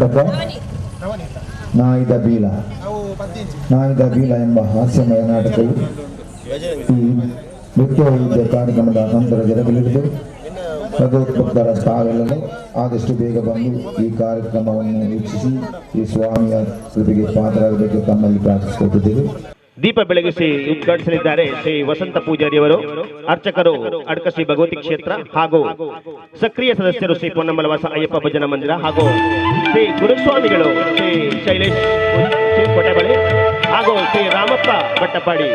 ನಾಟಕ ನಾಯಿದ ಬೀಳ ಎಂಬ ಹಾಸ್ಯಮಯ ನಾಟಕವು ಈ ನೃತ್ಯ ವೈವಿಧ್ಯ ಕಾರ್ಯಕ್ರಮದ ನಂತರ ಜರುಗಲಿದ್ದು ಭಗವದ್ಭಕ್ತರ ತಾವೆಲ್ಲರೂ ಆದಷ್ಟು ಬೇಗ ಬಂದು ಈ ಕಾರ್ಯಕ್ರಮವನ್ನು ವೀಕ್ಷಿಸಿ ಈ ಸ್ವಾಮಿಯ ಕೃಪೆಗೆ ಪಾತ್ರರಾಗಬೇಕು ತಮ್ಮಲ್ಲಿ ಪ್ರಾರ್ಥಿಸಿಕೊಳ್ಳುತ್ತಿದ್ದೇವೆ. ದೀಪ ಬೆಳಗಿಸಿ ಉದ್ಘಾಟಿಸಲಿದ್ದಾರೆ ಶ್ರೀ ವಸಂತ ಪೂಜಾರಿಯವರು. ಅರ್ಚಕರು ಅಡ್ಕಶ್ರೀ ಭಗವತಿ ಕ್ಷೇತ್ರ ಹಾಗೂ ಸಕ್ರಿಯ ಸದಸ್ಯರು ಶ್ರೀ ಪೊನ್ನಂಬಲವಾಸ ಅಯ್ಯಪ್ಪ ಭಜನಾ ಮಂದಿರ ಹಾಗೂ ಶ್ರೀ ಗುರುಸ್ವಾಮಿಗಳು ಶ್ರೀ ಶೈಲೇಶ್ ಕೋಟೆಬಳಿ ಹಾಗೂ ಶ್ರೀ ರಾಮಪ್ಪ ಭಟ್ಟಪಾಡಿ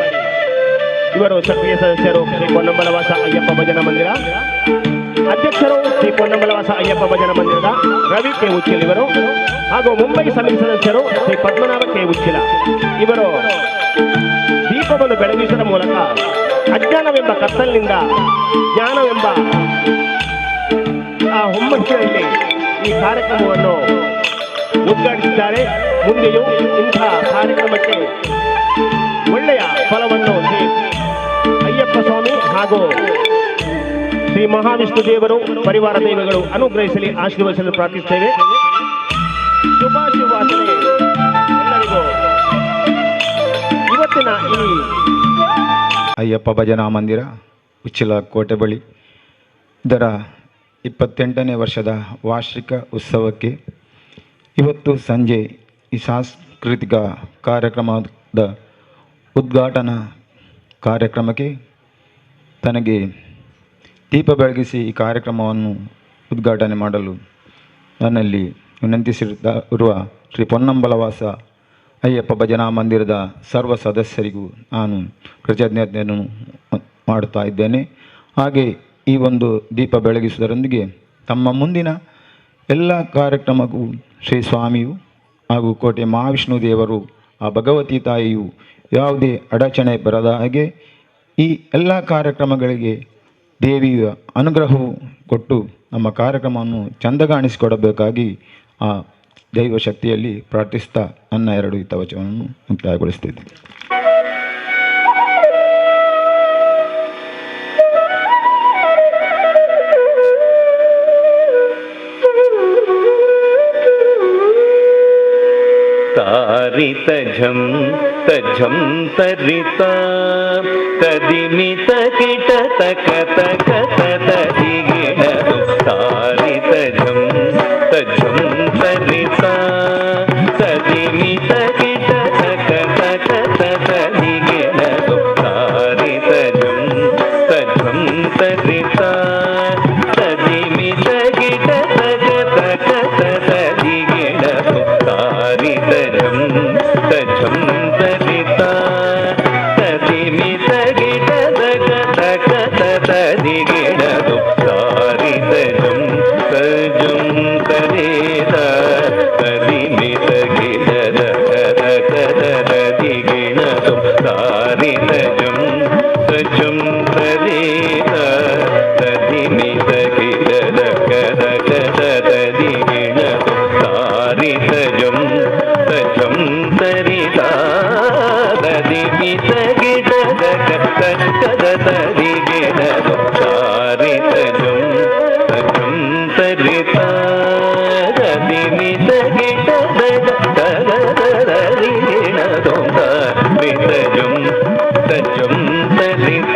ಇವರು ಸಕ್ರಿಯ ಸದಸ್ಯರು ಶ್ರೀ ಪೊನ್ನಂಬಲವಾಸ ಅಯ್ಯಪ್ಪ ಭಜನಾ ಮಂದಿರ. ಅಧ್ಯಕ್ಷರು ಶ್ರೀ ಪೊನ್ನಂಬಲವಾಸ ಅಯ್ಯಪ್ಪ ಭಜನಾ ಮಂದಿರದ ರವಿ ಕೆ ಉಚ್ಚಿಲ್ ಇವರು ಹಾಗೂ ಮುಂಬೈ ಸಮಿತಿ ಸದಸ್ಯರು ಶ್ರೀ ಪದ್ಮನಾಭ ಕೆ ಉಚ್ಚಿಲ ಇವರು ದೀಪವನ್ನು ಬೆಳಗಿಸುವ ಮೂಲಕ ಅಜ್ಞಾನವೆಂಬ ಕತ್ತಲಿನಿಂದ ಜ್ಞಾನವೆಂಬ ಆ ಹುಮ್ಮಸ್ಸಿನಲ್ಲಿ ಈ ಕಾರ್ಯಕ್ರಮವನ್ನು ಉದ್ಘಾಟಿಸಿದ್ದಾರೆ. ಮುಂದೆಯೂ ಇಂಥ ಕಾರ್ಯಕ್ರಮಕ್ಕೆ ಒಳ್ಳೆಯ ಫಲವನ್ನು ಶ್ರೀ ಅಯ್ಯಪ್ಪ ಸ್ವಾಮಿ ಹಾಗೂ ಶ್ರೀ ಮಹಾವಿಷ್ಣು ದೇವರು ಪರಿವಾರ ದೈವಗಳು ಅನುಗ್ರಹಿಸಲಿ, ಆಶೀರ್ವದಿಸಲು ಪ್ರಾರ್ಥಿಸುತ್ತೇವೆ. ಶುಭಾಶಯವಾಸನೆ ಎಲ್ಲರಿಗೂ. ಇವತ್ತಿನ ಈ ಅಯ್ಯಪ್ಪ ಭಜನಾ ಮಂದಿರ ಉಚ್ಚಿಲ ಕೋಟೆ ಬಳಿ ಇದರ 28ನೇ ವರ್ಷದ ವಾರ್ಷಿಕ ಉತ್ಸವಕ್ಕೆ ಇವತ್ತು ಸಂಜೆ ಈ ಸಾಂಸ್ಕೃತಿಕ ಕಾರ್ಯಕ್ರಮದ ಉದ್ಘಾಟನಾ ಕಾರ್ಯಕ್ರಮಕ್ಕೆ ತನಗೆ ದೀಪ ಬೆಳಗಿಸಿ ಈ ಕಾರ್ಯಕ್ರಮವನ್ನು ಉದ್ಘಾಟನೆ ಮಾಡಲು ನನ್ನಲ್ಲಿ ವಿನಂತಿಸಿರುವ ಶ್ರೀ ಪೊನ್ನಂಬಲವಾಸ ಅಯ್ಯಪ್ಪ ಭಜನಾ ಮಂದಿರದ ಸರ್ವ ಸದಸ್ಯರಿಗೂ ನಾನು ಕೃತಜ್ಞತೆಯನ್ನು ಮಾಡುತ್ತಾ ಇದ್ದೇನೆ. ಹಾಗೆ ಈ ಒಂದು ದೀಪ ಬೆಳಗಿಸುವುದರೊಂದಿಗೆ ತಮ್ಮ ಮುಂದಿನ ಎಲ್ಲ ಕಾರ್ಯಕ್ರಮಕ್ಕೂ ಶ್ರೀ ಸ್ವಾಮಿಯು ಹಾಗೂ ಕೋಟೆ ಮಹಾವಿಷ್ಣು ದೇವರು ಆ ಭಗವತಿ ತಾಯಿಯು ಯಾವುದೇ ಅಡಚಣೆ ಬರದ ಹಾಗೆ ಈ ಎಲ್ಲ ಕಾರ್ಯಕ್ರಮಗಳಿಗೆ ದೇವಿಯ ಅನುಗ್ರಹವು ಕೊಟ್ಟು ನಮ್ಮ ಕಾರ್ಯಕ್ರಮವನ್ನು ಚಂದಗಾಣಿಸಿಕೊಡಬೇಕಾಗಿ ಆ ದೈವ ಶಕ್ತಿಯಲ್ಲಿ ಪ್ರಾರ್ಥಿಸ್ತಾ ನನ್ನ 2 ಹಿತವಚನವನ್ನು ಮುಕ್ತಾಯಗೊಳಿಸುತ್ತಿದ್ದೆ. ತಾರಿತ ಝಂ ತಝಂ ತರಿತ ತದಿಮಿತ ಕಿಟ ತಕ ತಕ ತದಿಗಿಡ ತಾರಿತ ಝಂ ತಝಂ ತರಿತ ತದಿಮಿತ ಕಿಟ ತಕ ತಕ ತದಿಗಿಡ ತಾರಿತ ಝಂ ತಝಂ ತರಿತ ತದಿಮಿತ ಕಿಟ ತಕ ತಕ ತದಿಗಿಡ ತಾರಿತ ಝಂ ತಝಂ ತರಿತ ತದಿಮಿತ ಗಿಡ ತಕ ತಕ ತದಿಗಿಡ ತಾರಿತ ಝಂ ತಜಂ ತರಿತ ತದಿಮಿತ ಗಿಡ ತಕ ತಕ ತದಿಗಿಡ ತಾರಿತ ಝಂ ತಜಂ ತರಿತ ತದಿಮಿತ ಗಿಡ ತಕ ತಕ ತದಿಗಿಡ ತಾರಿತ ಝಂ ತಜಂ ತರಿತ ತದಿಮಿತ ಗಿಡ ತಕ ತಕ ತದಿಗಿಡ ತಾರಿತ ಝಂ ತಜಂ ತರಿತ ತದಿಮಿತ ಗಿಡ ತಕ ತಕ ತದಿಗಿಡ ತಾರಿತ ಝಂ ತಜಂ ತರಿತ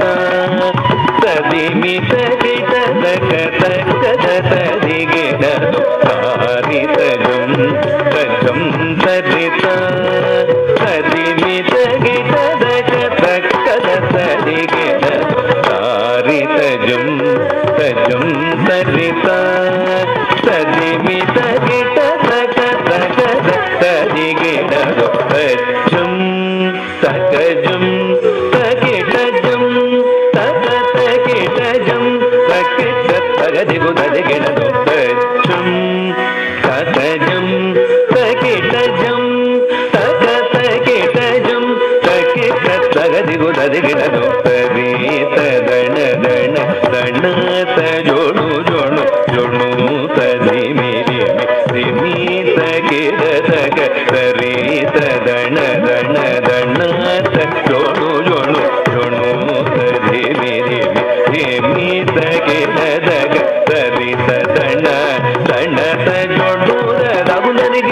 ತದಿಮಿತ ಗಿಡ ತಕ ತಕ ತದಿಗಿಡ ತಾರಿತ ಝಂ ತಜಂ ತರಿತ ತದಿಮಿತ ಗಿಡ ತಕ ತಕ ತದಿಗಿಡ ತಾರಿತ ಝಂ ತಜಂ ತರಿತ ತದಿಮಿತ ಗಿಡ ತಕ ತಕ ತದಿಗಿಡ ತಜಂ ತಕಜಂ ತಗಿಡ ಜಂ ತಕ ತಗಿಡ ಜಂ ತಕ ತಗದಿಗು ತದಿಗಿಡ ತಜಂ ತಕಜಂ ತಗಿಡ ಜಂ ತಕ ತಗಿಡ ಜಂ ತಕಿ ತಗದಿಗು ತದಿಗಿಡ ತರೀತ ದಣ ದಣ ದಣ ತಜೋಡು ಜೋಣು ಜೋಣು ತದಿಮಿರಿ ರಿಮಿ ತಗಿಡ ತಗ ತರೀತ ದಣ ದಣ ದಣ ತಜೋಡು ಜೋಣು ಜೋಣು ತದಿಮಿರಿ ರಿಮಿ ತಗಿಡ ತಗ ತರೀತ ದಣ ದಣ ತಜೋಡು ರಘುನರಿಗೆ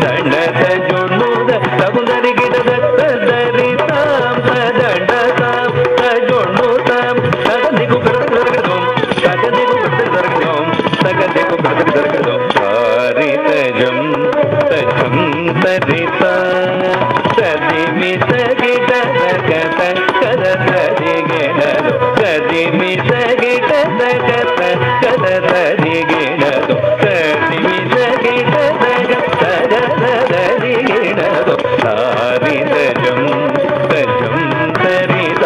ದಂಡದ ಜೊಣ್ಣುದ ತಗುಂದರಿ ಗಿಡದ ತದರಿ ತಾಂ ದಂಡ ತಾಂ ಜೊಣ್ಣು ತಾಂ ತಗದಿಗೂ ಕರಗದೋ ತಗದಿಗೂ ಕರಗದೋ ತಗದಿಗೂ ಕರಗದೋ ಹರಿತ ಜಂ ತಜಂ ತರಿತ ಸದಿಮಿ ಸಗಿಟ ಸಗತ ಕದ ಸದಿಗೆಣದು ಸದಿಮಿ ಸಗಿಟ ಸಗತ ಕದ ಸದಿಗೆಣದು ಸದಿಮಿ ಸಗಿಟ ಸಗತ ಕದ ಸದಿಗೆಣದು ಹರಿತ ಜಂ ತಜಂ ತರಿತ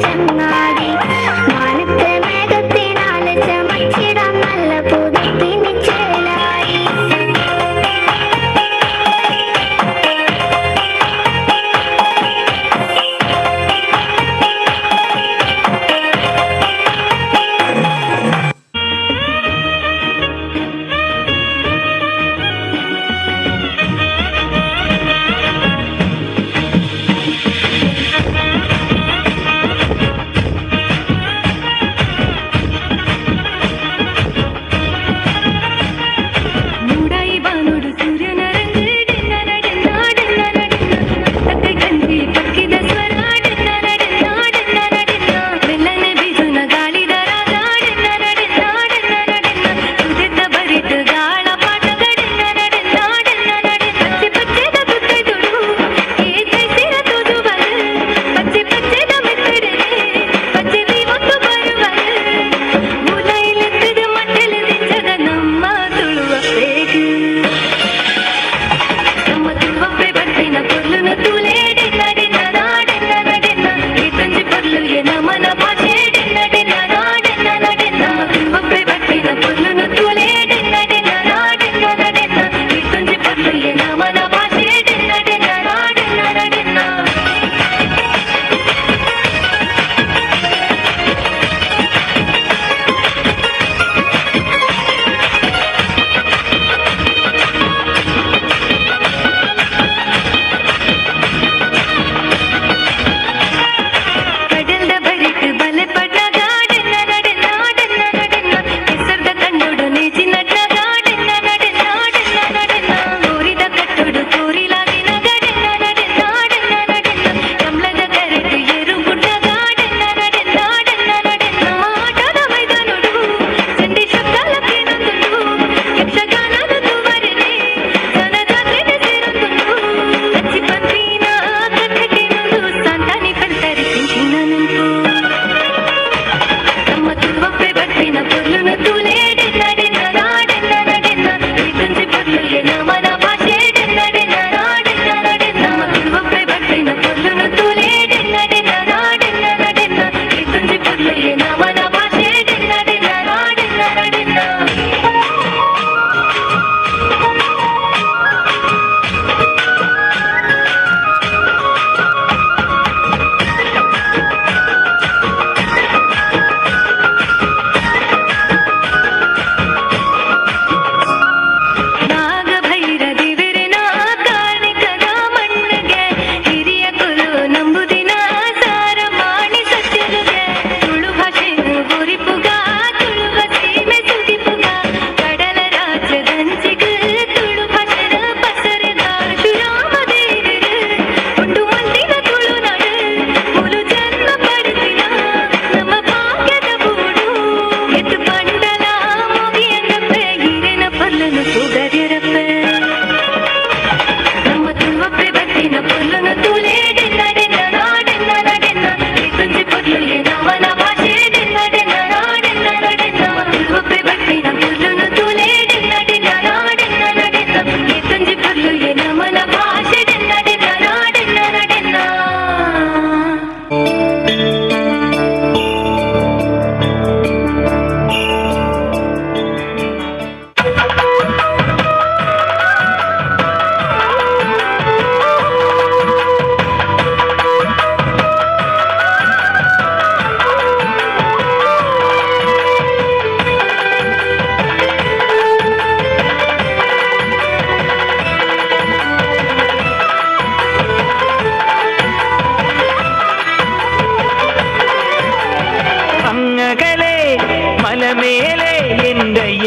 ചങ്ങാതി മാനത്തെ മേഘത്തിനാല് ചമച്ചിടാൻ നല്ല പുതുപ്പിനി ചേലായി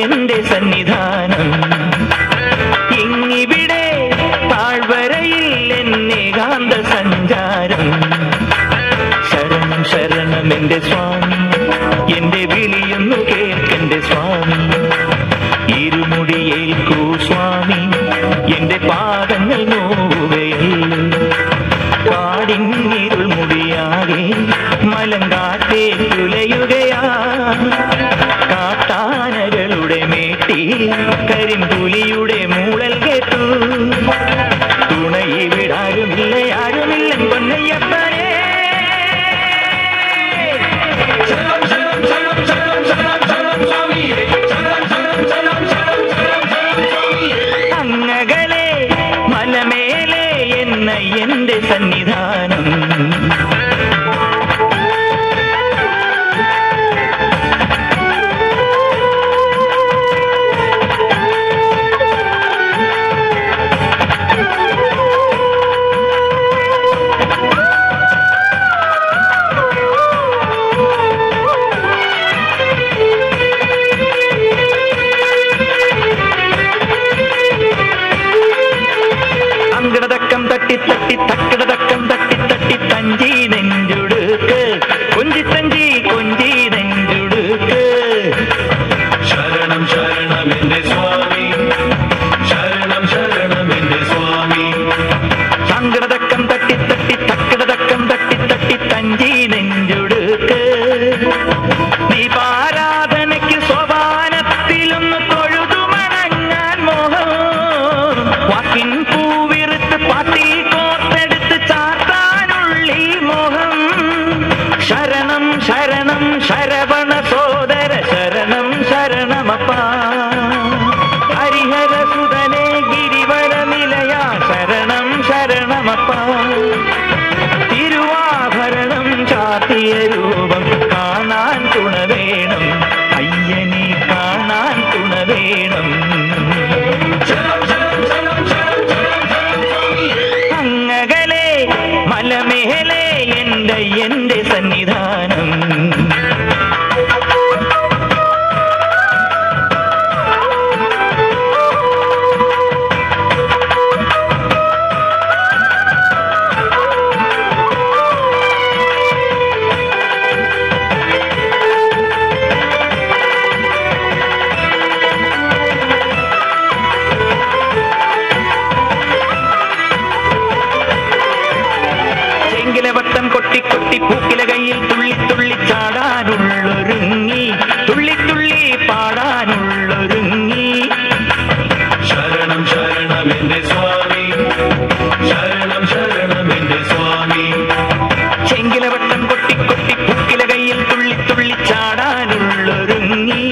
എന്റെ സന്നിധാനം ഇങ്ങിവിടെ താഴ്വരയിൽ എന്നേകാന്ത സഞ്ചാരം ശരണം ശരണം എന്റെ സ്വാമി എന്റെ വിളിയൊന്നു കേൾക്കെന്റെ സ്വാമി ഇരുമുടിയേൽക്കൂ സ്വാമി എന്റെ പാദങ്ങൾ നോവുകയല്ലോ കാടിന്നിരുൾ മുടിയാകെ മലങ്കാറ്റേ തുലയുകയാ കാട്ടാനകളുടെ മേട്ടി കരിമ്പുലിയുടെ മൂളൽ കേട്ടു തുണയിവിടാരുമില്ല ആരുമില്ല പൊന്നയ്യപ്പനേ തട്ടി തക്കിടതക്കം തട്ടി തട്ടി തഞ്ചി നെഞ്ചുടുക്ക് കൊഞ്ചി തഞ്ചി കൊഞ്ചി നെഞ്ചുടുക്ക് ശരണം ശരണം എന്റെ സ്വാമി ശരണം ശരണം എന്റെ സ്വാമി സങ്കടതക്കം തട്ടി തട്ടി തക്കിടതക്കം തട്ടി തട്ടി തഞ്ചി നെഞ്ചുടുക്ക് ദീപാരാധനയ്ക്ക് സോപാനത്തിലൊന്ന് തൊഴുതു മണങ്ങാൻ മോഹം വാക്കിൻ പൂവിറുത്ത് പാട്ടിൽ കോർത്തെടുത്ത് ചാത്താനുള്ളി മോഹം ശരണം ശരണം ശരവണ സോദര ശരണം ശരണമപ്പ ഹരിഹര സുതനേ ഗിരിവര നിലയ ശരണം ശരണമപ്പ തിരുവാഭരണം ചാത്തിയ രൂപം കാണാൻ തുണ വേണം അയ്യനെ കാണാൻ തുണ വേണം അങ്ങകലെ മലമേലെ എന്റെ സന്നിധാനം വട്ടം കൊട്ടി കൊട്ടി പൂക്കില കയ്യിൽ തുള്ളി തുള്ളി ചാടാനുള്ളൊരുങ്ങി തുള്ളി തുള്ളി പാടാനുള്ളൊരുങ്ങി ശരണം ശരണം എന്റെ സ്വാമി ശരണം ശരണം എന്റെ സ്വാമി ചെങ്കില വട്ടം കൊട്ടി കൊട്ടി പൂക്കില കയ്യിൽ തുള്ളി തുള്ളി ചാടാനുള്ളൊരുങ്ങി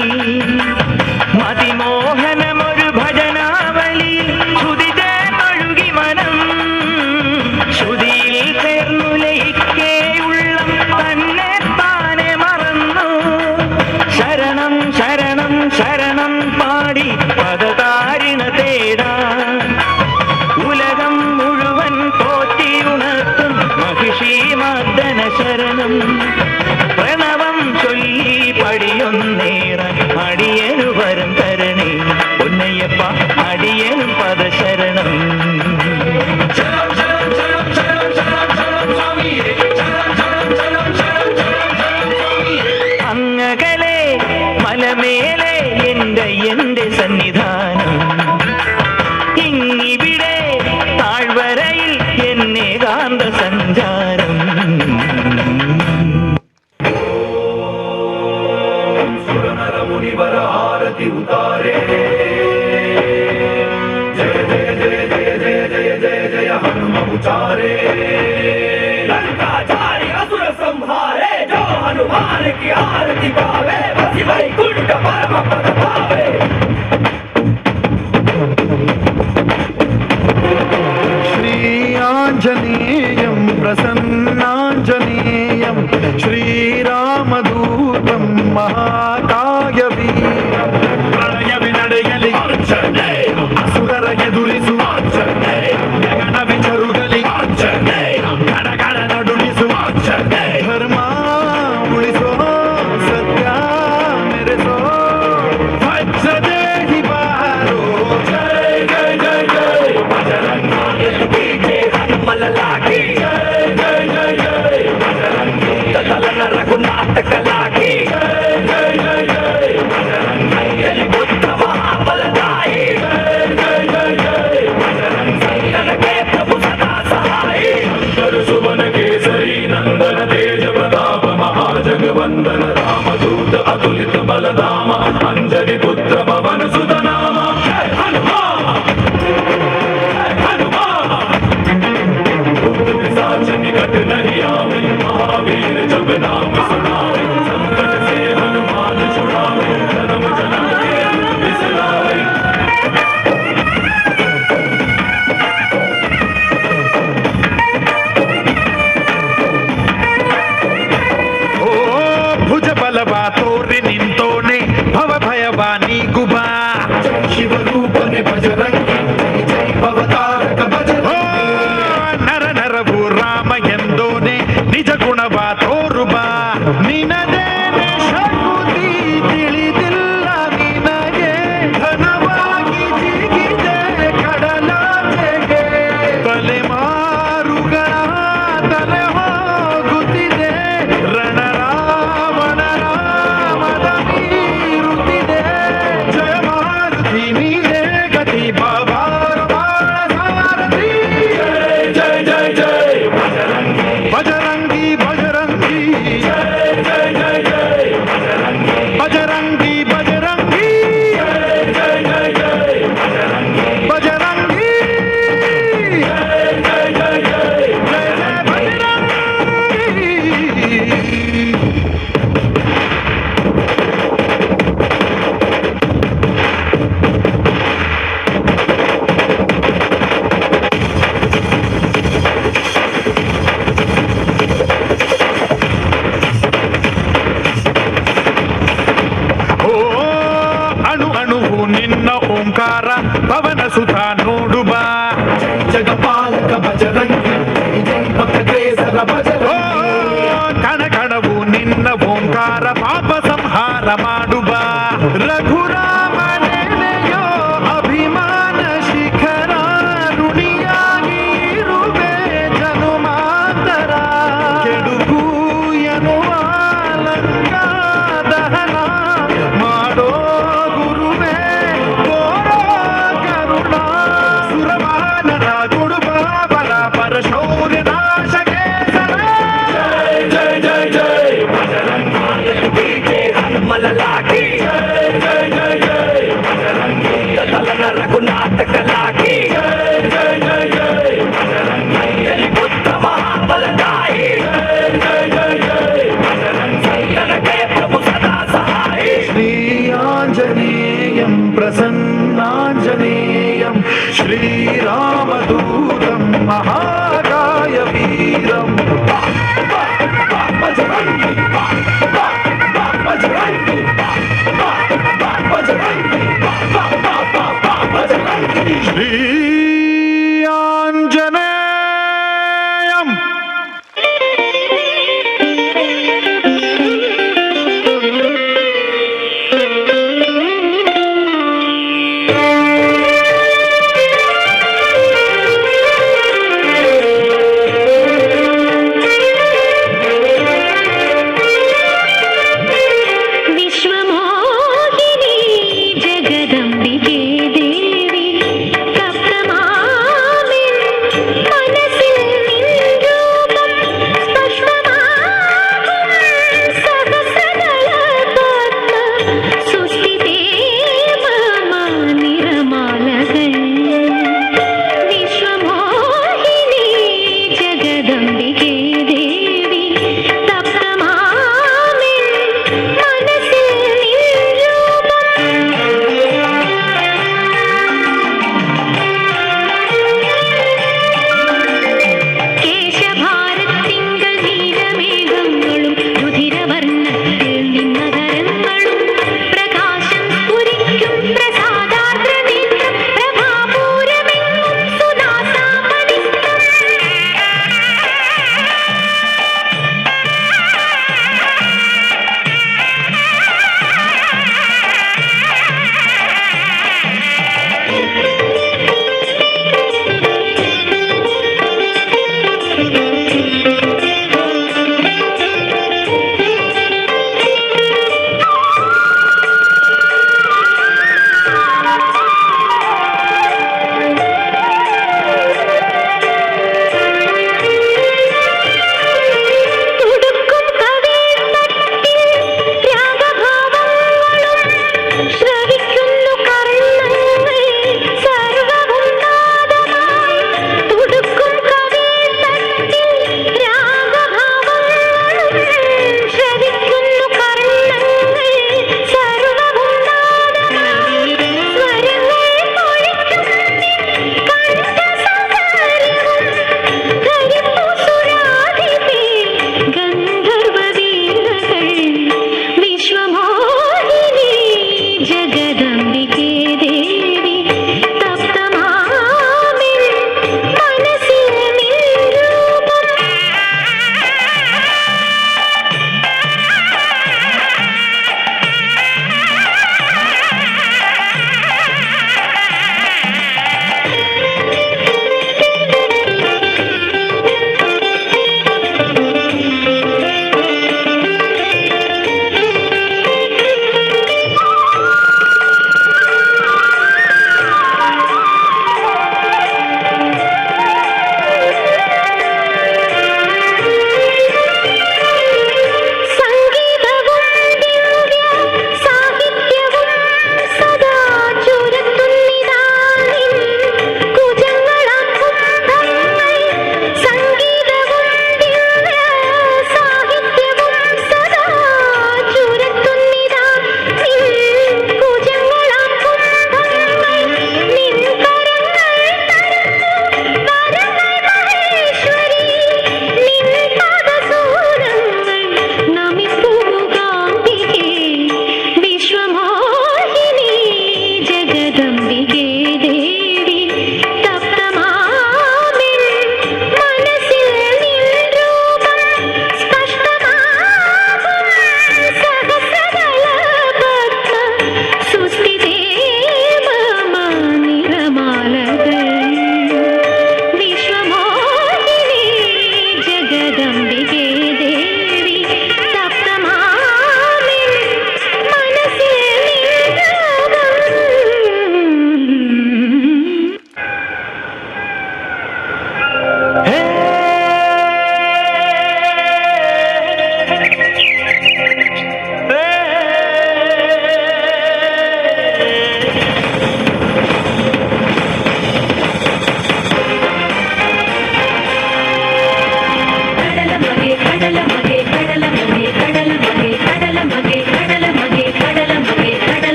മതിമോഹനമൊരു ഭജനാവലിയിൽ ശ്രുതി ചേർന്നൊഴുകി മനം ശ്രുതിയിൽ ചേർന്നു ലയിക്കേ ഉള്ളം തന്നെ താനെ മറന്നു ശരണം ശരണം ശരണം പാടി പദതാരിണ തേടാ ഉലകം മുഴുവൻ പോറ്റി ഉണർത്തും മഹിഷി മർദ്ദന ശരണം പ്രണവം ചൊല്ലി പടിയൊന്നേറാൻ അടിയനു വരം തരണേ പൊന്നയ്യപ്പ അടിയനും പദശരണം അങ്ങകലെ മലമേലെ എന്റെ സന്നിധാനം ഇങ്ങിവിടെ താഴ്വരയിൽ എന്നെ കാന്ത സഞ്ചാരം സുരനര മുനിവര ആരതി ഉതാരേ ജയ ജയ ജയ ജയ ജയ ജയ ജയ ജയ ഹനുമ ഉचारे लंकाचारी असुर संहारे जो हनुमान की आरती गावे बसी वैकुंठ परम पद पावे श्री आंजनेयं प्रसन्नांजनेयं श्रीरामदूतं महाकायवीरं प्रणय विनडयलि आंजनेयं असुरर ಎದುರಿಸು ಆಂಜನೇಯ ಗಗನ ವಿಚರುಗಲಿ ಆಂಜನೇಯ ಗಡಗಡ ನಡುಗಿಸು ಆಂಜನೇಯ ಧರ್ಮ ಉಳಿಸೋ ಸತ್ಯ ಮೆರೆಸೋ ವಜ್ರದೇಹಿ ಬಾರೋ ಜಯ ಜಯ ಜಯ ಜಯ ಬಜರಂಗಿ ಕೀಜೆ ಹನುಮಲ ಲಾಗಿ ಜಯ ಜಯ ಜಯ ಜಯ ಬಜರಂಗಿ ತಲನ ರಘುನಾಥ ಕಲಾಗಿ ಜಯ ಜಯ ಜಯ ಜಯ ಬಜರಂಗಿ ಎಲಿ ಬುದ್ಧ ಮಹಾಬಲದಾಯಿ ಜಯ ಜಯ ಜಯ ಜಯ ಬಜರಂಗಿ ನನಗೆ ಪ್ರಭು ಸದಾ ಸಹಾಯಿ ಶಂಕರ ಸುವನ ಕೇಸರಿ ನಂದನ ತೇಜ ಪ್ರತಾಪ ಮಹಾಜಗವಂದನ ರಾಮದೂತ ಅತುಲಿತ ಬಲಧಾಮ ಅಂಜನಿ ಪುತ್ರ ಪವನ ಸುತ ನಾಮ ಜಯ ಹನುಮಾನ್ ಜಯ ಹನುಮಾನ್ साच निकट नहीं आवे महावीर जब नाम सुनावे संकट से हनुमान छुड़ावे जन्म जन्म के दुख बिसरावे ओ भुज बलवा तोरि निंतोने भव भयवा ಓಂಕಾರ ಪವನ ಸುತ ನೋಡು ಬಾ. ಜಗಪಾಲಕ ಬಜರಂಗಿ ಜೈ ಭಕ್ತೇಸರ ಬಜರಂಗಿ. ಕಣಕಣವು ನಿನ್ನ ಓಂಕಾರ ಪಾಪ ಸಂಹಾರ ಮಾಡು ಬಾ. ರಘುರಾಮನೆನೆಯೋ ಅಭಿಮಾನ ಶಿಖರ ಋಣಿಯಾಗಿ ಇರುವೆ ಜನುಮಾಂತರ. ಕೆಡುಕು ಎನ್ನುವ ಲಂಕಾ ದಹನ ಮಾಡೋ ಗುರುವೇ ತೋರೋ ಕರುಣ. ಸುರವಾನರ ಗುಡುಬಾಬರ ಪರಶೌರ್ಯ ನಾಶಕೇಸರ. ಜೈ ಜೈ ಜೈ ಬಜರಂಗಿ ಜೈ ಹನುಮಲ ಲಾಗಿ. ಜೈ ಜೈ ಜೈ ಜೈ ಬಜರಂಗಿ ತಲನ ರಘುನಾಥ ಕಲಾಗಿ. ಜೈ ಜೈ ಜೈ ಜೈ ಬಜರಂಗಿ ಬುದ್ಧ ಮಹಾಬಲದಾಯಿ. ಜೈ ಜೈ ಜೈ ಬಜರಂಗಿ ನನಗೆ ಪ್ರಭು ಸದಾ ಸಹಾಯಿ. ಶ್ರೀ ಆಂಜನೇಯಂ ಪ್ರಸನ್ನಾಂಜನೇಯಂ ಶ್ರೀರಾಮದೂತಂ ಮಹಾಕಾಯ ವೀರಂ. ಬಜರಂಗಿ ಬಜರಂಗಿ ಬಜರಂಗಿ ಬಜರಂಗಿ. ಶ್ರೀ ಆಂಜನೇಯಂ.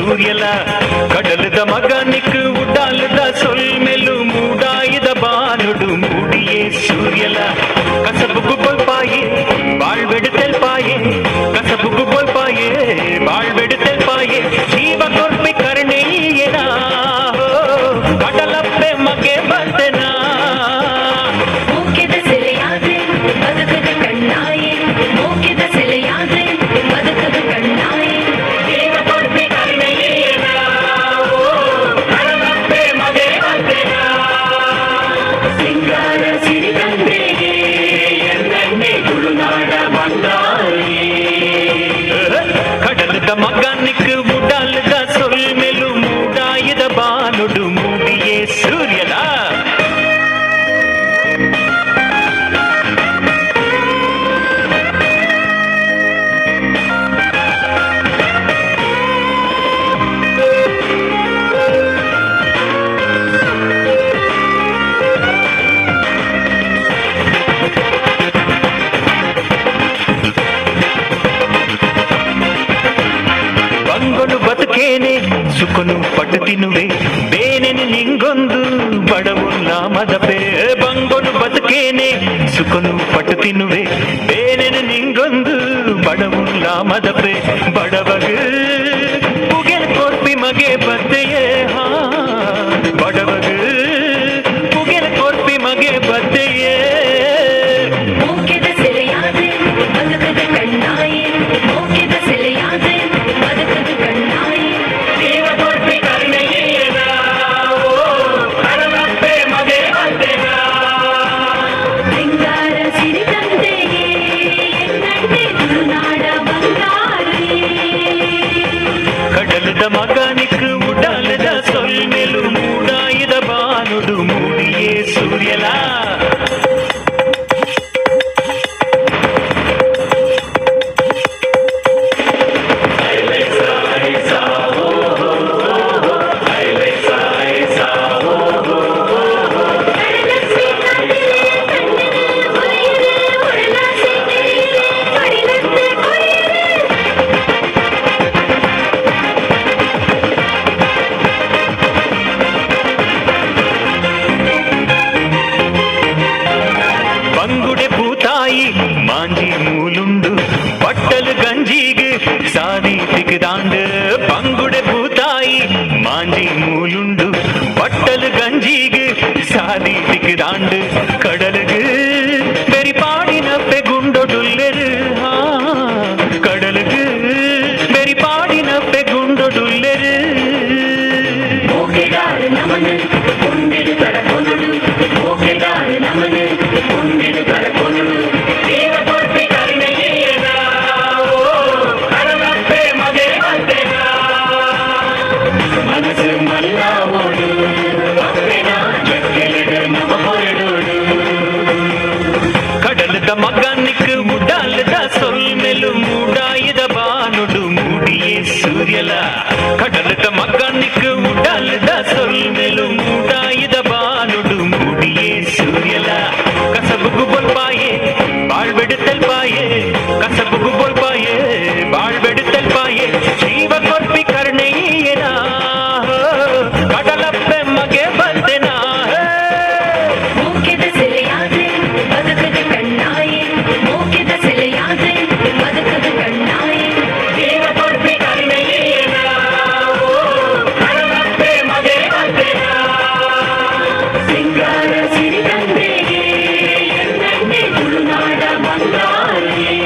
ಸೂರ್ಯಲ ಕಡಲದ ಮಗನಿக்கு ಉಡಾಲದ ಸೊಲ್ಮೆಲು ಮೂಡಾಯಿದ ಬಾನುಡು ಮೂಡಿಯೇ ಸೂರ್ಯಲ ಕಸಬುಗು ಬೊಲ್ಪಾಯೆ ಬಾಳ್ವೆಡುತ್ತಲ್ ಪಾಯೆ ಕಸಬುಗು ಬೊಲ್ಪಾಯೆ ಬಾಳ್ವೆಡುತ್ತಲ್ ಪಾಯೆ ಜೀವ ಕೊರ್ಪಿ ಕರ್ಣೆಯೇನಾ ಕಡಲಪ್ಪೆ ಮಗೆ ಬಂದೆನಾ ಮೂಕಿದ ಸೆಲೆಯಾದೆ ಬದುಕದ ಕಣ್ಣಾಯೆ ಮೂಕಿದ ಸೆಲೆಯಾದೆ ಬದುಕದ ಕಣ್ಣಾಯೆ ಜೀವ ಕೊಡ್ತಿ ಕರ್ಣೆಯೇನಾ ಕಡಲಪ್ಪೆ ಮಗೆ ಬಂದೆನಾ ಸಿಂಗಾರ ಸಿರಿಗಂಧೆಗೆ ಎನ್ನೆನ್ನೆ ತುಳುನಾಡ ಬಂದಾರಿ கடலுத மகனுக்கு உடலுத சொல் மெலு மூடாயுத பானுடு மூடியே சூரியலா ಬಂಗೊನು ಬದುಕೇನೆ ಸುಖನು ಪಟ್ಟು ತಿನ್ನುವೆ ಬೇನೆನು ನಿಂಗೊಂದು ಬಡವುಲ್ಲ ಮದಪೆ ಬಂಗೊನು ಬದುಕೇನೆ ಸುಖನು ಪಟ್ಟು ತಿನ್ನುವೆ ಬೇನೆನು ನಿಂಗೊಂದು ಬಡವುಲ್ಲ ಮದಪೆ ಬಡವಗ ಪುಗೆಲ್ ಕೋರ್ಪಿ ಮಗೆ ಬದ್ದೆಯೇ ಹಾ ಬಡವಗ ಪುಗೆಲ್ ಕೋರ್ಪಿ ಮಗೆ ಬದ್ದೆಯೇ ಮೂಕಿದ ಸೆಲೆಯಾದೆ ಬದುಕದ ಕಣ್ಣಾಯೆ ಮೂಕಿದ ಸೆಲೆಯಾದೆ ಬದುಕದ ಕಣ್ಣಾಯೆ ಜೀವ ಕೊಡ್ತಿ ಕರ್ಣೆಯೇನಾ ಕಡಲಪ್ಪೆ ಮಗೆ ಬಂದೆನಾ ಸಿಂಗಾರ ಸಿರಿಗಂಧೆಗೆ ಎನ್ನಂತೆ ತುಳುನಾಡ ಬಂದಾರೆ கடலுத மகனுக்கு உடலுத சொல் மெலு மூடாயுத பானுடு மூடியே சூரியலா ಕಡಲಸಿ ಕಾದಿಲೆ ಕಣ್ಣನೆ ಹೊಳೆಯರೆ ಹೊರಲಾಸೆ ಗೆಳೆಯರೆ ಹೊಡಿಲಂತೆ ಕೊರೆಯರೆ பங்குடே பூத்தாயி மாஞ்சி மூலுண்டு பட்டலு கஞ்சிகு சாதி திக்குதாண்டு பங்குடே பூத்தாயி மாஞ்சி மூலுண்டு பட்டலு கஞ்சிகு சாதி திக்குதாண்டு கடலுகு பெரி பாடின பெகுண்டொடுல்லெரு கடலுகு பெரி பாடின பெகுண்டொடுல்லெரு ಮೂಕೆಗಾರ ನಮನ ಉಂಡಿಡು ತಡಕೊನುಡು ಮೂಕೆಗಾರ ನಮನ ಉಂಡಿಡು ತಡಕೊನುಡು ಜೀವ ಕೊಡ್ತಿ ಕರ್ಣೆಯೇನಾ ಕಡಲಪ್ಪೆ ಮಗೆ ಬಂದೆನಾ ಮನಸ್ಸು ಮಲ್ಲಾವೋಡು ಅಪ್ಪೆನ ಜಗ್ಗೆಲೆಗ ನಮ ಹೊರಡೋಡು கடலுத மகனுக்கு உடலுத சொல் மெலு மூடாயுத பானுடு மூடியே சூரியலா கடலுத மகனுக்கு உடலுத சொல் மெலு மூடாயுத பானுடு மூடியே சூரியலா கசபுகு பொல்பாயே வாழ்வெடுத்தல் பாயே கசபுகு பொல்பாயே வாழ்வெடுத்தல் பாயே ஜீவ கொற்பி கருணையேனா கடலಪ್ಪೆ ಮಗೆ ಬಂದೆನಾ ಮೂಕಿದ ಸೆಲೆಯಾದೆ ಬದುಕದ ಕಣ್ಣಾಯೆ ಮೂಕಿದ ಸೆಲೆಯಾದೆ ಬದುಕದ ಕಣ್ಣಾಯೆ ಜೀವ ಕೊಡ್ತಿ ಕರ್ಣೆಯೇನಾ ಕಡಲಪ್ಪೆ ಮಗೆ ಬಂದೆನಾ ಸಿಂಗಾರ ಸಿರಿಗಂಧೆಗೆ ಎನ್ನಂತೆ ತುಳುನಾಡ ಬಂದಾರೆ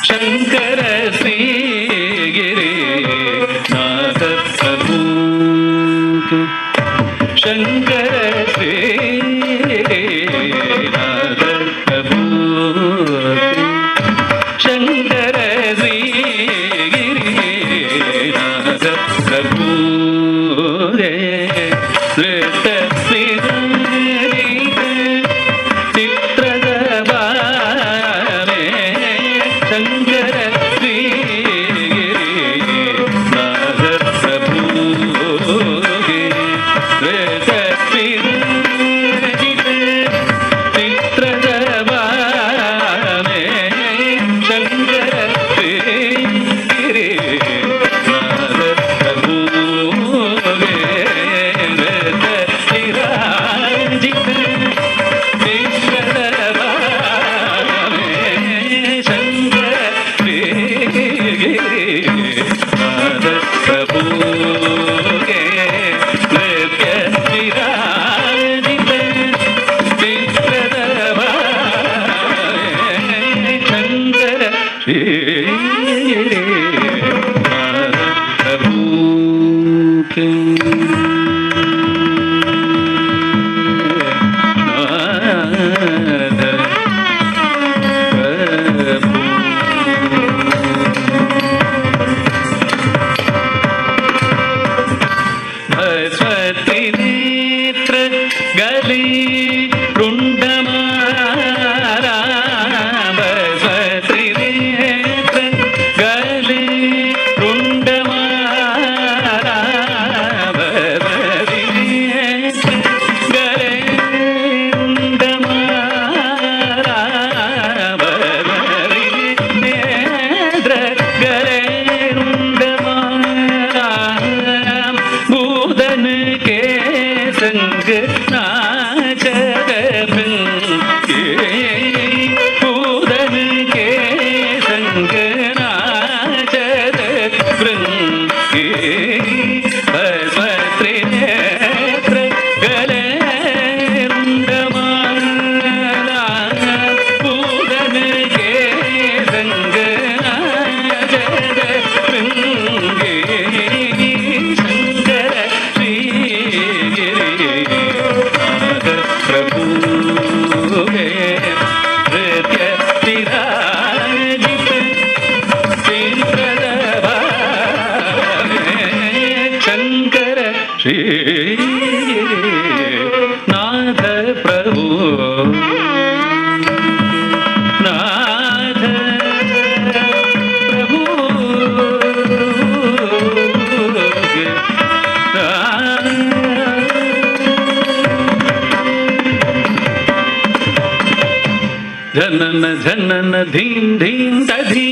ಶಂಕರ ಶ್ರೀಗಿರಿ ನಾಥ ಪ್ರಭು ಶಂಕರ ಶ್ರೀಗಿರಿ ನಾಥ ಪ್ರಭು ಶಂಕರ ಶ್ರೀಗಿರಿ ನಾಥ ಪ್ರಭು ಚಿತ್ರದ नाथ प्रभु नाथ प्रभु जनन जनन धीं धीं दधीं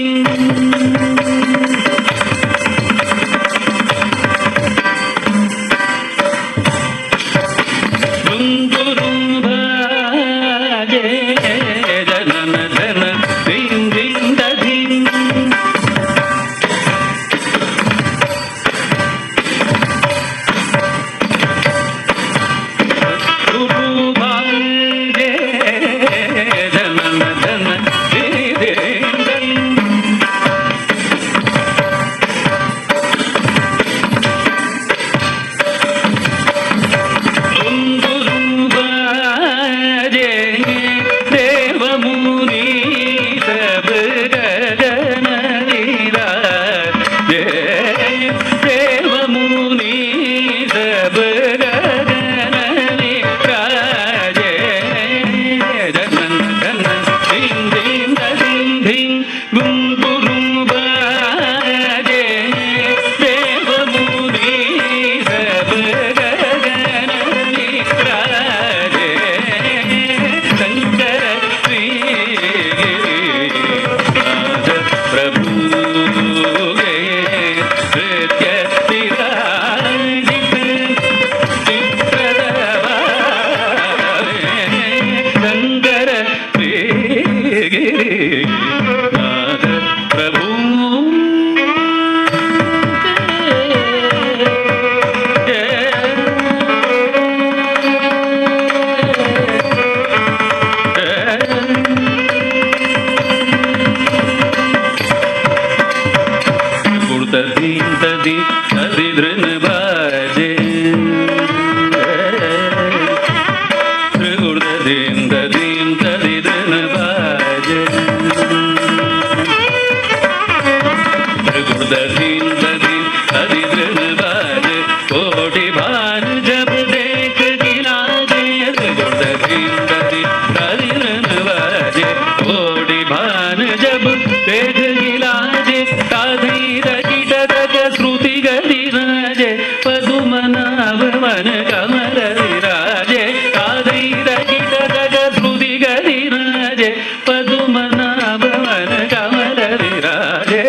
पदुमनाभवन कमल विराजे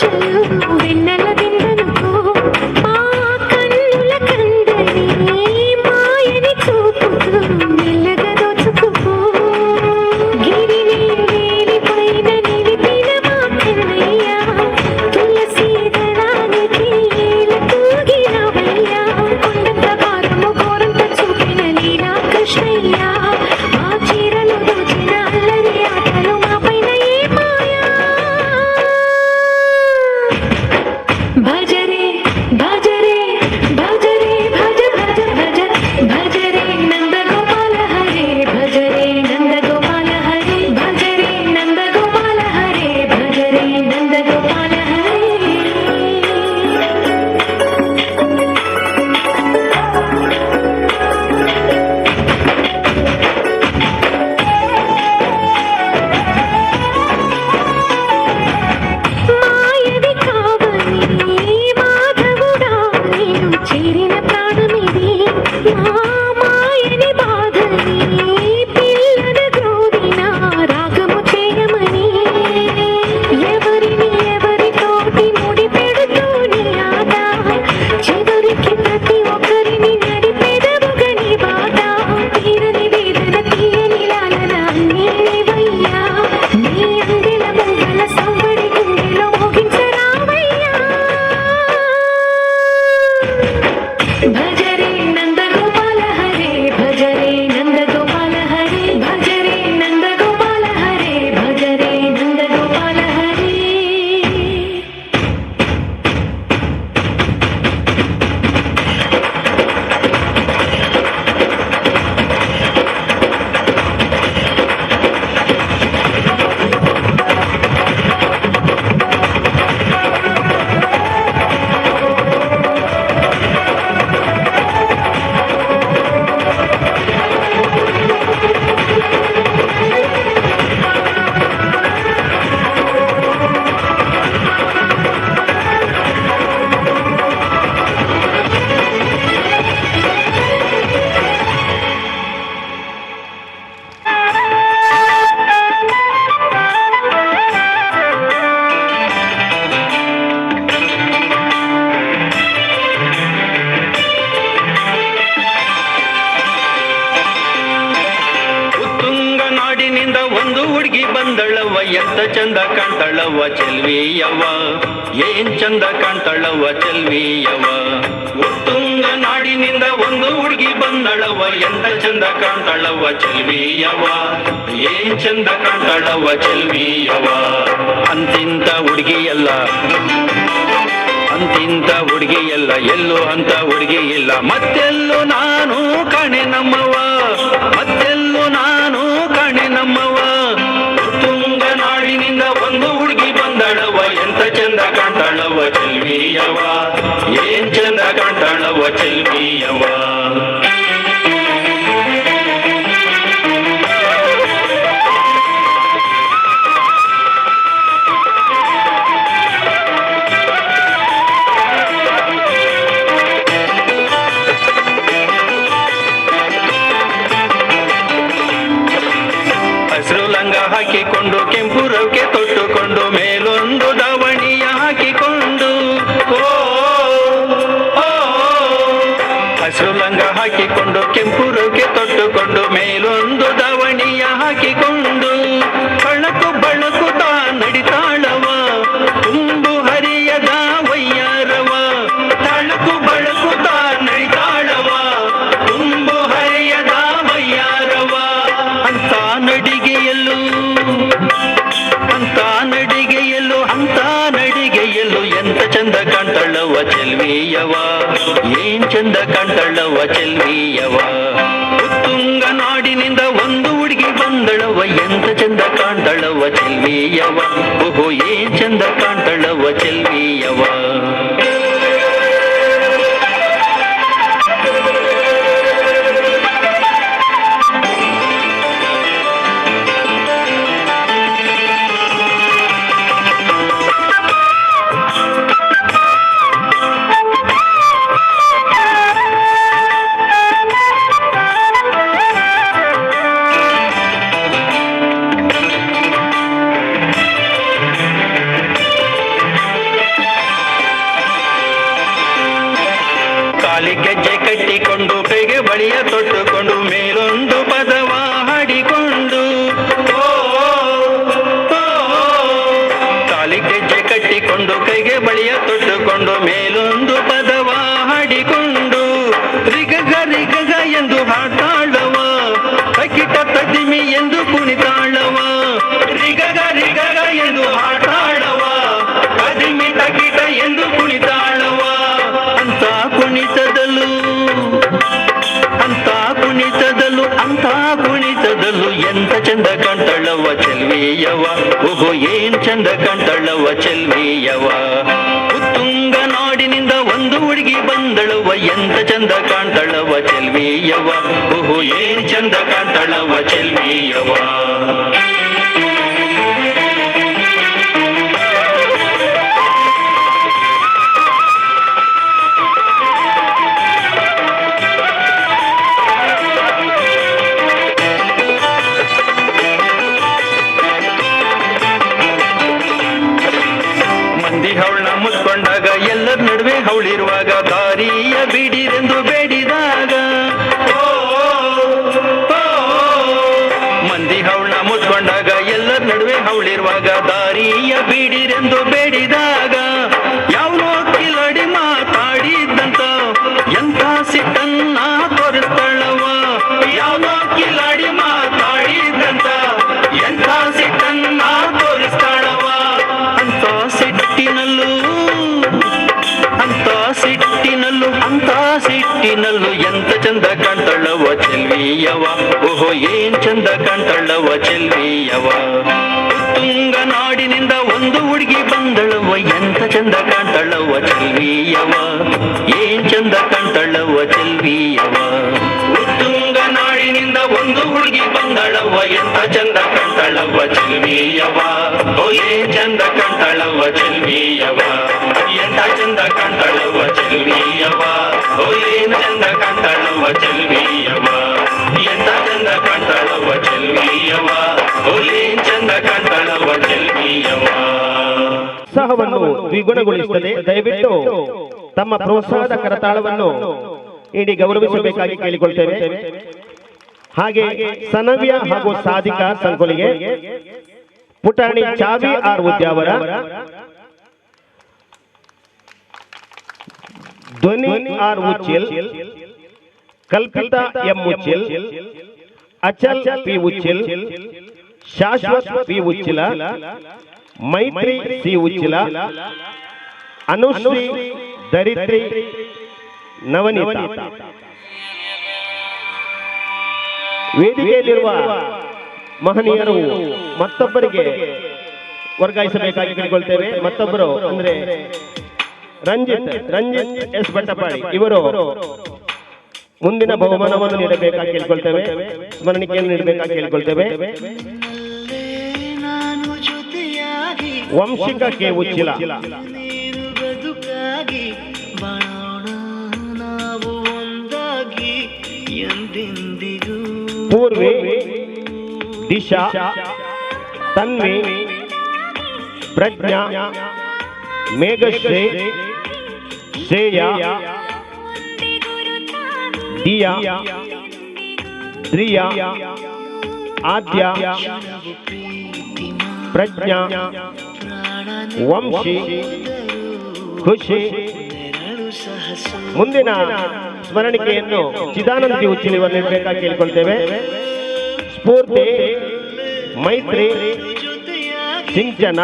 ఆశలు వెన్నెలదిందనుకో మా కన్నుల కందని మాయని చూపుతూ మెల్లగా దోచుకుపో గిరిని వేలిపైన నిలిపిన మా కన్నయ్య తులసి దళానికి ఏల తూగినవయ్యా కొండంత భారము కోరంత చూపిన లీలా కృష్ణయ్య మా చీరలు దోచిన అల్లరి ఆటలు మా పైన ఏ మాయా భజరే భజరే భజరే భజ భజ భజ భజరే నందగోపాల హరే భజరే నందగోపాల హరే భజరే నందగోపాల హరే భజరే నందగోపాల హరే మాయది కావని మాధవుడా నేను చేరిన ప్రాణమిది మా మాయని బాధని పిల్లన గ్రోదిన రాగము చేయమని ఎవరిని ఎవరితోటి ముడి పెడుతూని ఆట చివరికి ప్రతి ఒక్కరిని నడిపెదవుగని బాట తీరని వేదన తీయని లాలన అన్నీ నీవయ్యా నీ అందెల ముంగల సంబడి గుండెలో మోగించరావయ్యా భజరే నందగోపాల హరే భజరే నందగోపాల హరే భజరే నందగోపాల హరే భజరే నందగోపాల హరే ಉತ್ತುಂಗ ನಾಡಿನಿಂದ ಒಂದು ಹುಡುಗಿ ಬಂದಳವ್ವ ಎಂತ ಚಂದ ಕಾಣ್ತಾಳವ್ವ ಚೆಲ್ವಿಯವ್ವ ಏನ್ ಚಂದ ಕಾಣ್ತಾಳವ್ವ ಚೆಲ್ವಿಯವ್ವ ಉತ್ತುಂಗ ನಾಡಿನಿಂದ ಒಂದು ಹುಡುಗಿ ಬಂದಳವ್ವ ಎಂತ ಚಂದ ಕಾಣ್ತಾಳವ್ವ ಚೆಲ್ವಿಯವ್ವ ಏನ್ ಚಂದ ಕಾಣ್ತಾಳವ್ವ ಚೆಲ್ವಿಯವ್ವ ಅಂತಿಂತ ಹುಡುಗಿಯಲ್ಲ ಅಂತಿಂತ ಹುಡುಗಿಯಲ್ಲ ಎಲ್ಲೋ ಅಂತ ಹುಡುಗಿ ಇಲ್ಲ ಮತ್ತೆಲ್ಲೂ ನಾನು ಕಾಣೆ ನಮ್ಮವ್ವ ಮತ್ತೆಲ್ಲೂ ನಾನು ಕಾಣೆ ನಮ್ಮವ್ವ ತುಂಗ ನಾಡಿನಿಂದ ಒಂದು ಹುಡುಗಿ ಬಂದಳವ್ವ ಎಂತ ಚಂದ ಕಾಣ್ತಾಳವ್ವ ಚೆಲ್ವಿಯವ್ವ ಏನ್ ಚಂದ ಕಾಣ್ತಾಳವ್ವ ಚೆಲ್ವಿಯವ್ವ ಹಸಿರು ಲಂಗ ಹಾಕಿಕೊಂಡು ಕೆಂಪು ರವಿಕೆ ತೊಟ್ಟುಕೊಂಡು ಮೇಲೊಂದು ದಾವಣಿಯ ಹಾಕಿಕೊಂಡು ಹಸಿರು ಲಂಗ ಹಾಕಿಕೊಂಡು ಕೆಂಪು ರವಿಕೆ ತೊಟ್ಟುಕೊಂಡು ಮೇಲೊಂದು ದಾವಣಿಯ ಹಾಕಿಕೊಂಡು ಕಳಕು ಬಳಕು ತಾ ನಡಿತಾಳವ ತುಂಬು ಹರಿಯದ ವಯ್ಯಾರವ ತಳಕು ಬಳಕು ತಾ ನಡಿತಾಳವ ತುಂಬು ಹರಿಯದ ವಯ್ಯಾರವ ಅಂತ ನಡಿಗೆಯಲ್ಲೂ ಎಂತ ಚಂದ ಕಾಣ್ತಾಳವ್ವ ಚೆಲ್ವಿಯವ್ವ ಏನ್ ಚಂದ ಕಾಣ್ತಾಳವ್ವ ಚೆಲ್ವಿಯವ್ವ ಉತ್ತುಂಗ ನಾಡಿನಿಂದ ಒಂದು ಹುಡುಗಿ ಬಂದಳವ್ವ ಎಂತ ಚಂದ ಕಾಣ್ತಾಳವ್ವ ಚೆಲ್ವಿಯವ್ವ ಓಹೋ ಏನ್ ಚಂದ ಕಾಣ್ತಾಳವ್ವ ಚೆಲ್ವಿಯವ್ವ ತಾಲಿ ಗೆಜ್ಜೆ ಕಟ್ಟಿಕೊಂಡು ಕೈಗೆ ಬಳಿಯ ತೊಟ್ಟುಕೊಂಡು ಮೇಲೊಂದು ಪದವ ಹಾಡಿಕೊಂಡು ತಾಲಿ ಗೆಜ್ಜೆ ಕಟ್ಟಿಕೊಂಡು ಕೈಗೆ ಬಳಿಯ ತೊಟ್ಟುಕೊಂಡು ಮೇಲೊಂದು ಪದವ ಹಾಡಿಕೊಂಡು ರಿಗಗ ರಿಗಗ ಎಂದು ಹಾಡ್ತಾಳವ ತಕಿಟ ತದಿಮಿ ಎಂದು ಕುಣಿತಾಳವ ರಿಗಗ ರಿಗಗ ಎಂದು ಹಾಡ್ತಾಳವ ತದಿಮಿ ತಕಿಟ ಎಂದು ಕುಣಿತಾಳವ ಅಂತ ಕುಣಿತದಲು ಎಂತ ಚಂದ ಕಾಣ್ತಾಳವ ಚೆಲ್ವಿಯವ ಓಹೋ ಏನ್ ಚಂದ ಕಾಣ್ತಾಳವ ಚೆಲ್ವಿಯವ ಉತ್ತುಂಗ ನಾಡಿನಿಂದ ಒಂದು ಹುಡುಗಿ ಬಂದಳವ ಎಂತ ಚಂದ ಕಾಣ್ತಾಳವ ಚೆಲ್ವಿಯವ ಓಹೋ ಏನ್ ಚಂದ ಕಾಣ್ತಾಳವ ಚೆಲ್ವಿಯವ ಹವಳ ಮುಚ್ಕೊಂಡಾಗ ಎಲ್ಲರ ನಡುವೆ ಹವಳಿರುವಾಗ ದಾರಿಯ ಬಿಡಿರೆಂದು ಬೇಡಿದಾಗ ಮಂದಿ ಹವಳ ಮುಚ್ಕೊಂಡಾಗ ಎಲ್ಲರ ನಡುವೆ ಹವಳಿರುವಾಗ ದಾರಿಯ ಬಿಡಿರೆಂದು ಬೇಡಿದಾಗ ಯಾವನೋ ಕಿಲಾಡಿ ಮಾತಾಡಿದ್ದಂತ ಎಂಥ ಸಿಟ್ಟನ್ನ ತೋರಿಸ್ತಾಳವ ಯಾವನೋ ಕಿಲಾಡಿ ಮಾತಾಡಿದ್ದಂತ ಎಂಥ ಸಿಟ್ಟನ್ನ ತೋರಿಸ್ತಾಳವ ಅಂತ ಸಿಟ್ಟಿನಲ್ಲೂ ಎಂತ ಚಂದ ಕಾಣ್ತಾಳವ ಚೆಲ್ವಿಯವ ಓಹೋ ಏನ್ ಚಂದ ಕಾಣ್ತಾಳವ ಚೆಲ್ವಿಯವ ತುಂಗ ನಾಡಿನಿಂದ ಒಂದು ಹುಡುಗಿ ಬಂದಳವ ಎಂತ ಚಂದ ಕಾಣ್ತಾಳವ ಚೆಲ್ವಿಯವ ಏನ್ ಚಂದ ಕಾಣ್ತಾಳವ ಚೆಲ್ವಿಯವ ಉತ್ತುಂಗ ನಾಡಿನಿಂದ ಒಂದು ಹುಡುಗಿ ಬಂದಳವ ಎಂತ ಚಂದ ಕಾಣ್ತಾಳವ ಚೆಲ್ವಿಯವ ಓ ಏನ್ ಚಂದ ಕಾಣ್ತಾಳವ ಚೆಲ್ವಿಯವ ಎಂತ ಚಂದ ಕಾಣ್ತಾಳವ ಚೆಲ್ವಿಯವ ಓ ಏನ್ ಚಂದ ಕಾಣ್ತಾಳವ ಚೆಲ್ವಿಯವ ಎಂತ ಚಂದ ಕಾಣ್ತಾಳವ ಚೆಲ್ವಿಯವ ಓ ಏನ್ ಚಂದ ಕಾಣ್ತಾಳವ ಚೆಲ್ವಿಯವ ಉತ್ಸಾಹವನ್ನು ದ್ವಿಗುಣಗೊಳಿಸುತ್ತದೆ. ದಯವಿಟ್ಟು ತಮ್ಮ ಪ್ರೋತ್ಸಾಹದ ಕರತಾಳವನ್ನು ನೀಡಿ ಗೌರವಿಸಬೇಕಾಗಿ ಕೇಳಿಕೊಳ್ತೇವೆ. ಹಾಗೆ ಸನವ್ಯ ಹಾಗೂ ಸಾಧಿಕಾ ಸಂಕೊಲಿಗೆ ಪುಟಾಣಿ ಚಾವಿ R Udyavara, Dhwani R Uchil, Kalpitha M Uchil, Achal P Uchil, Shashwath P Uchila, Maitri C Uchila, Anushree Dharitri Navaneetha. ವೇದಿಕೆಯಲ್ಲಿರುವ ಮಹನೀಯರು ಮತ್ತೊಬ್ಬರಿಗೆ ವರ್ಗಾಯಿಸಬೇಕಾಗಿ ಕೇಳಿಕೊಳ್ತೇವೆ. ಮತ್ತೊಬ್ಬರು ಅಂದ್ರೆ ರಂಜಿತ್ ಎಸ್ ಬಟ್ಟಪಾಡಿ, ಇವರು ಮುಂದಿನ ಬಹುಮಾನವನ್ನು ನೀಡಬೇಕಾಗಿ ಕೇಳಿಕೊಳ್ತೇವೆ, ಸ್ಮರಣಿಕೆಯನ್ನು ನೀಡಬೇಕಾಗಿ ಕೇಳಿಕೊಳ್ತೇವೆ. ವಂಶಿಕ ಕೆ ಉಚ್ಚಿಲ, ಪೂರ್ವಿ, ದಿಶಾ, ತನ್ವಿ, ಪ್ರಜ್ಞಾ, ಮೇಘಶ್ರೀ, ಶ್ರೇಯಾ, ದಿಯಾ, ದ್ರಿಯಾ, ಆದ್ಯ, ಪ್ರಜ್ಞಾ, ವಂಶಿ, ಖುಷಿ. ಮುಂದಿನ ಸ್ಮರಣಿಕೆಯನ್ನು ಚಿದಾನಂದಿ ಉಚ್ಚಿಲಿವರು ನೀಡಬೇಕಾಗಿ ಕೇಳಿಕೊಳ್ತೇವೆ. ಸ್ಫೂರ್ತಿ, ಮೈತ್ರಿ, ಸಿಂಚನ,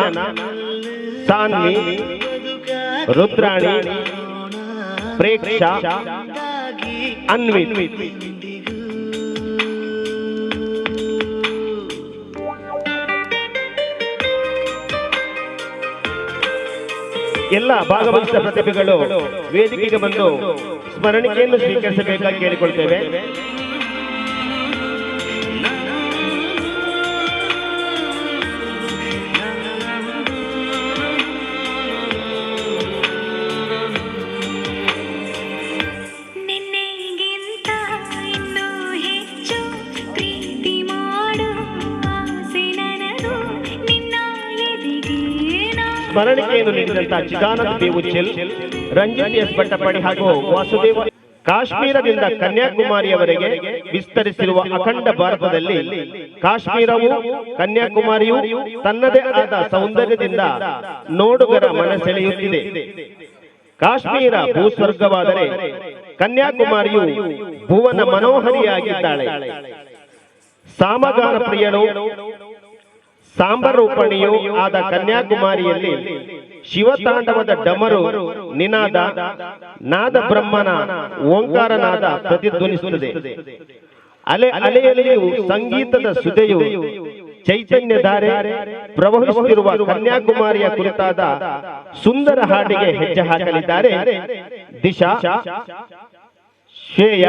ಸಾನ್ವಿ, ರುದ್ರಾಣಿ, ಪ್ರೇಕ್ಷಾ, ಅನ್ವಿತ್. ಎಲ್ಲ ಭಾಗವಹಿಸಿದ ಪ್ರತಿಭೆಗಳು ವೇದಿಕೆಗೆ ಬಂದು ಸ್ಮರಣಿಕೆಯನ್ನು ಸ್ವೀಕರಿಸಬೇಕಾಗಿ ಕೇಳಿಕೊಳ್ತೇವೆ. ಸ್ಮರಣಿಕೆಯನ್ನು ನೀಡಿದಂತಹ ಚಿದಾನಂದ ಬಿ ಉಚ್ಚಿಲ್, ರಂಜಿತ್ ಎಸ್ ಬಟ್ಟಪಾಡಿ ಹಾಗೂ ವಾಸುದೇವ ಕಾಶ್ಮೀರದಿಂದ ಕನ್ಯಾಕುಮಾರಿಯವರೆಗೆ ವಿಸ್ತರಿಸಿರುವ ಅಖಂಡ ಭಾರತದಲ್ಲಿ ಕಾಶ್ಮೀರವು ಕನ್ಯಾಕುಮಾರಿಯು ತನ್ನದೇ ಆದ ಸೌಂದರ್ಯದಿಂದ ನೋಡುಗರ ಮನಸೆಳೆಯುತ್ತಿದೆ. ಕಾಶ್ಮೀರ ಭೂಸ್ವರ್ಗವಾದರೆ ಕನ್ಯಾಕುಮಾರಿಯು ಭುವನ ಮನೋಹರಿಯಾಗಿದ್ದಾಳೆ. ಸಾಮಗಾನ ಪ್ರಿಯನು ಸಾಂಬರೂಪಣಿಯೂ ಆದ ಕನ್ಯಾಕುಮಾರಿಯಲ್ಲಿ ಶಿವತಾಂಡವದ ಡಮರು ನಿನಾದ ನಾದ ಬ್ರಹ್ಮನ ಓಂಕಾರನಾದ ಪ್ರತಿಧ್ವನಿಸುತ್ತದೆ. ಅಲೆ ಅಲೆಯಲ್ಲಿಯೂ ಸಂಗೀತದ ಸುಧೆಯು ಚೈತನ್ಯಧಾರೆ ಪ್ರವಹಿಸುತ್ತಿರುವ ಕನ್ಯಾಕುಮಾರಿಯ ಕುರಿತಾದ ಸುಂದರ ಹಾಡಿಗೆ ಹೆಜ್ಜೆ ಹಾಕಲಿದ್ದಾರೆ ದಿಶಾ, ಶ್ರೇಯ,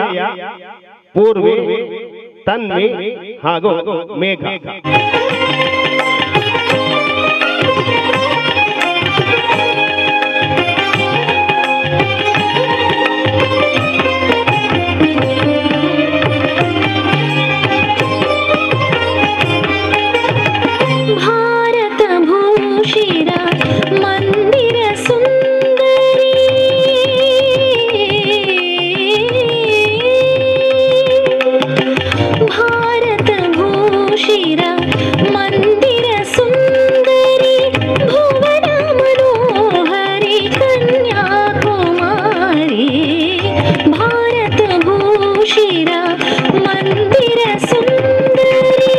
ಪೂರ್ವಿ, ತನ್ವಿ ಹಾಗೂ ಮೇಘ. ಭಾರತ ಭೂಷಿರ ಮಂದಿರ ಸುಂದರಿ ಭಾರತ ಭೂಷಿರ ಮಂದಿರ ಸುಂದರಿ ಭುವನ ಮನೋಹರಿ ಕನ್ಯಾಕುಮಾರಿ ಭಾರತ ಭೂಷಿರ ಮಂದಿರ ಸುಂದರಿ.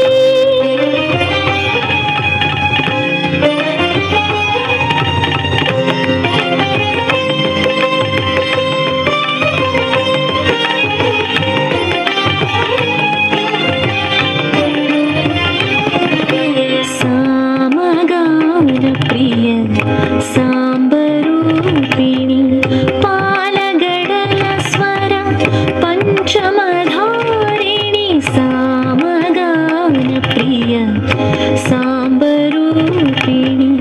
ಸಾಮಗಾನ ಪ್ರಿಯ ಸಾಂಬರೂಪಿಣಿ ಪಾಲಗಡಲ ಸ್ವರ ಪಂಚಮಧಾರಿಣಿ ಸಾಮಗಾನ ಪ್ರಿಯ ಸಾಂಬರೂಪಿಣಿ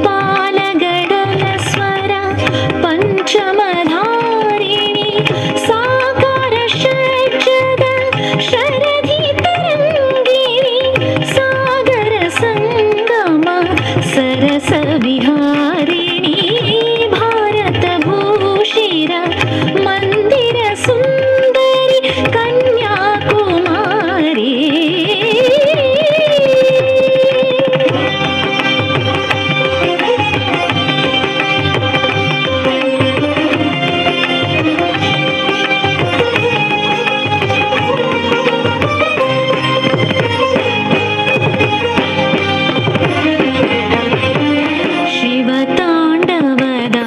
ಪಾಲಗಡಲ ಸ್ವರ ಪಂಚಮಧಾರಿಣಿ ಸಾಕಾರ ಷಡ್ಜದ ಶರಧಿ ತರಂಗಿಣಿ ಸಾಗರ ಸಂಗಮ ಸರಸ ವಿಹಾರಿಣಿ ಭಾರತ ಭೂಷಿರ ಮಂದಿರ ಸುಂದರಿ ಕನ್ಯಾಕುಮಾರಿ. ಶಿವತಾಂಡವದ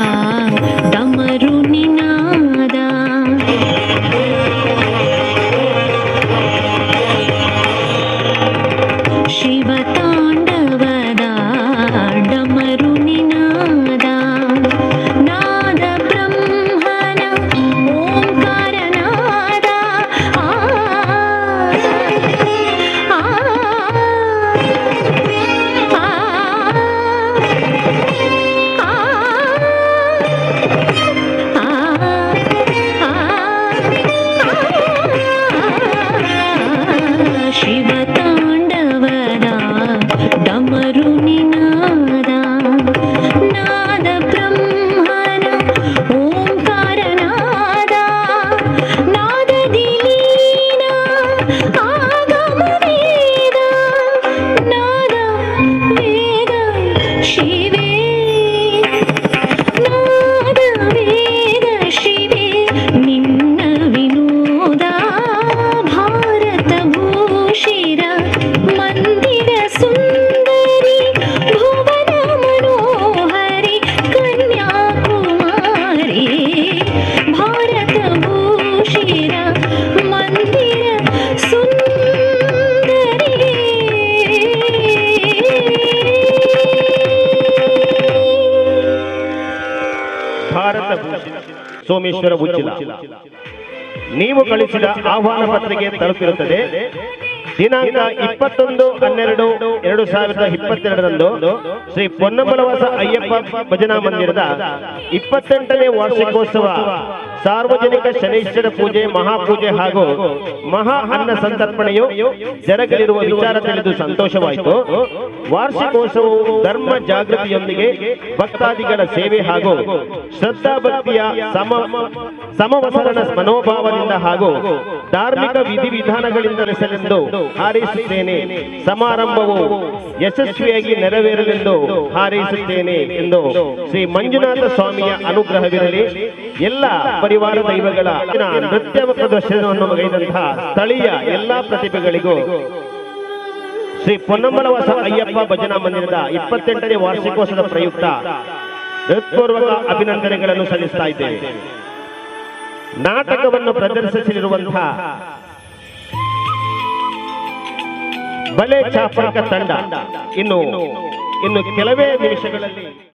ಡಮರು ನಿನಾದ ಶಿವತಾಂಡವದ ಡಮರು ನಿನಾದ ನಾದ ಬ್ರಹ್ಮನ ಓಂಕಾರನಾದ ಆ ಆ ಶಿವತಾಂಡವದ ಡಮರು ನಿನಾದ ನಾದ ಬ್ರಹ್ಮನ ಓಂಕಾರನಾದ ನಾದದಿ ಲೀನ ಆಗಮ ವೇದ ನಾದ ವೇದ ಶಿವೇ ನಾದ ವೇದ ಶಿವೇ ನಿನ್ನ ವಿನೋದ ಭಾರತ ಭೂಷಿರ ಮಂದಿರ ಸುಂದರಿ ಭುವನ ಮನೋಹರಿ ಕನ್ಯಾಕುಮಾರಿ ಭಾರತ ಭೂಷಿರ ಮಂದಿರ ಸುಂದರಿ. ಭಾರತ ಭೂಷಿತ ಸೋಮೇಶ್ವರ ಉಚ್ಚಿಲ ನೀವು ಕಳಿಸಿದ ಆಹ್ವಾನ ಪತ್ರಿಕೆ ತಲುಪಿರುತ್ತದೆ. ದಿನಾಂಕ 21/12/2022 ಶ್ರೀ ಪೊನ್ನಂಬಲವಾಸ ಅಯ್ಯಪ್ಪ ಭಜನಾ ಮಂದಿರದ 28ನೇ ವಾರ್ಷಿಕೋತ್ಸವ ಸಾರ್ವಜನಿಕ ಶನೈಶ್ವರ ಪೂಜೆ ಮಹಾಪೂಜೆ ಹಾಗೂ ಮಹಾ ಅನ್ನ ಸಂತರ್ಪಣೆಯು ಜರುಗಲಿರುವ ವಿಚಾರ ತಿಳಿದು ಸಂತೋಷವಾಯಿತು. ವಾರ್ಷಿಕೋತ್ಸವವು ಧರ್ಮ ಜಾಗೃತಿಯೊಂದಿಗೆ ಭಕ್ತಾದಿಗಳ ಸೇವೆ ಹಾಗೂ ಶ್ರದ್ಧಾಭಕ್ತಿಯ ಸಮವಸರಣ ಮನೋಭಾವದಿಂದ ಹಾಗೂ ಧಾರ್ಮಿಕ ವಿಧಿವಿಧಾನಗಳಿಂದ ನಡೆಸಲೆಂದು ಹಾರೈಸುತ್ತೇನೆ. ಸಮಾರಂಭವು ಯಶಸ್ವಿಯಾಗಿ ನೆರವೇರಲೆಂದು ಹಾರೈಸುತ್ತೇನೆ ಎಂದು ಶ್ರೀ ಮಂಜುನಾಥ ಸ್ವಾಮಿಯ ಅನುಗ್ರಹವಿರಲಿ. ಎಲ್ಲ ಪರಿವಾರ ದೈವಗಳ ನೃತ್ಯ ಪ್ರದರ್ಶನವನ್ನು ಗೈದಂತಹ ಸ್ಥಳೀಯ ಎಲ್ಲಾ ಪ್ರತಿಭೆಗಳಿಗೂ ಶ್ರೀ ಪೊನ್ನಂಬಲವಾಸ ಅಯ್ಯಪ್ಪ ಭಜನಾ ಮಂದಿರದ 28ನೇ ವಾರ್ಷಿಕೋತ್ಸವದ ಪ್ರಯುಕ್ತ ಹೃತ್ಪೂರ್ವಕ ಅಭಿನಂದನೆಗಳನ್ನು ಸಲ್ಲಿಸ್ತಾ ಇದ್ದೇವೆ. ನಾಟಕವನ್ನು ಪ್ರದರ್ಶಿಸಲಿರುವಂತಹ ಬಲೆ ಚಾಪಕ ತಂಡ ಇನ್ನು ಕೆಲವೇ ನಿಮಿಷಗಳಲ್ಲಿ